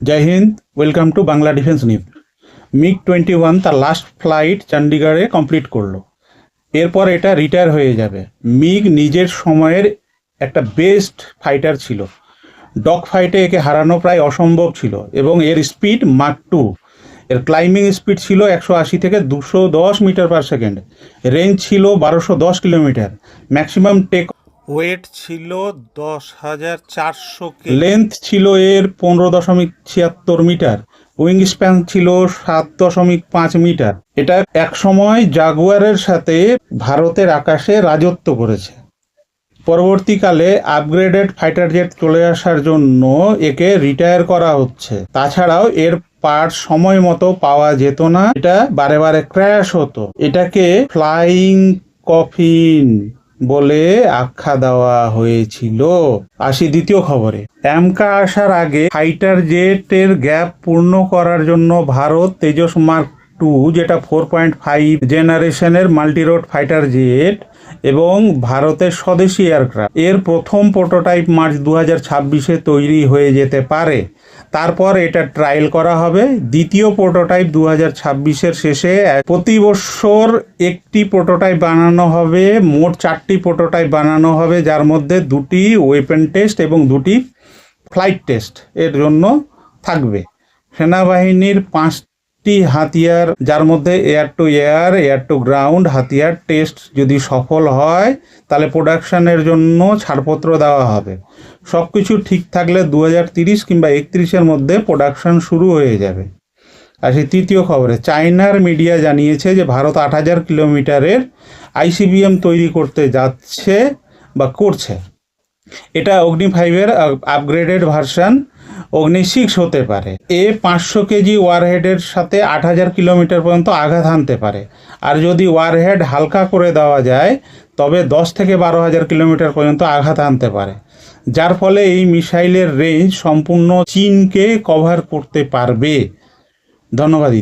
জয় হিন্দ, welcome to Bangla defence news. MiG-21 তার last flight চণ্ডীগড়ে complete করলো। এরপর এটা রিটায়ার হয়ে যাবে। মিগ নিজের সময়ের একটা বেস্ট ফাইটার ছিল। ডগ ফাইটে একে হারানো প্রায় অসম্ভব ছিল এবং এর স্পিড মাক 2। এর ক্লাইম্বিং স্পিড ছিল 180 থেকে 210 মিটার পার সেকেন্ড। রেঞ্জ ছিল 1210 কিলোমিটার। ম্যাক্সিমাম টেক ওয়েট ছিল 10,400 কেজি। লেন্থ ছিল এর 15.76 মিটার। উইং স্প্যান ছিল 7.5 মিটার। এটা একসময় জাগুয়ারের সাথে ভারতের আকাশে রাজত্ব করেছে। পরবর্তীকালে আপগ্রেডেড ফাইটার জেট চলে আসার জন্য একে রিটায়ার করা হচ্ছে। তাছাড়াও এর পার্ট সময় মতো পাওয়া যেত না, এটা বারে বারে ক্র্যাশ হতো। এটাকে ফ্লাইং কফিন বলে আখ্যা দেওয়া হয়েছিল। আসি দ্বিতীয় খবরে। অ্যামকা আসার আগে ফাইটার জেটের গ্যাপ পূর্ণ করার জন্য ভারত তেজস মার্ক 2, যেটা 4.5 জেনারেশনের মাল্টিরোড ফাইটার জেট এবং ভারতের স্বদেশি এয়ারক্রাফট, এর প্রথম প্রোটোটাইপ মার্চ 2026-এ তৈরি হয়ে যেতে পারে। তারপর এটা ট্রায়াল করা হবে। দ্বিতীয় প্রোটোটাইপ 2026-এর শেষে। প্রতি বছর একটি প্রোটোটাইপ বানানো হবে। মোট 4টি প্রোটোটাইপ বানানো হবে, যার মধ্যে 2টি ওয়েপেন টেস্ট এবং 2টি ফ্লাইট টেস্ট এর জন্য থাকবে। সেনাবাহিনীর 5টি হাতিয়ার, যার মধ্যে air to air, air to ground হাতিয়ার টেস্ট যদি সফল হয় তাহলে প্রোডাকশনের জন্য ছাড়পত্র দেওয়া হবে। সব কিছু ঠিক থাকলে 2030 কিংবা 31-এর মধ্যে প্রোডাকশন শুরু হয়ে যাবে। আর সেই তৃতীয় খবরে, চায়নার মিডিয়া জানিয়েছে যে ভারত 8,000 কিলোমিটারের ICBM তৈরি করতে যাচ্ছে বা করছে। এটা অগ্নি 5-এর আপগ্রেডেড ভার্সান অগ্নি 6 হতে পারে। 500 কেজি ওয়ারহেডের সাথে 8,000 কিলোমিটার পর্যন্ত আঘাত হানতে পারে। আর যদি ওয়ারহেড হালকা করে দেওয়া যায় তবে 10 থেকে 12,000 কিলোমিটার পর্যন্ত আঘাত হানতে পারে, যার ফলে এই মিসাইলের রেঞ্জ সম্পূর্ণ চীনকে কভার করতে পারবে। ধন্যবাদ।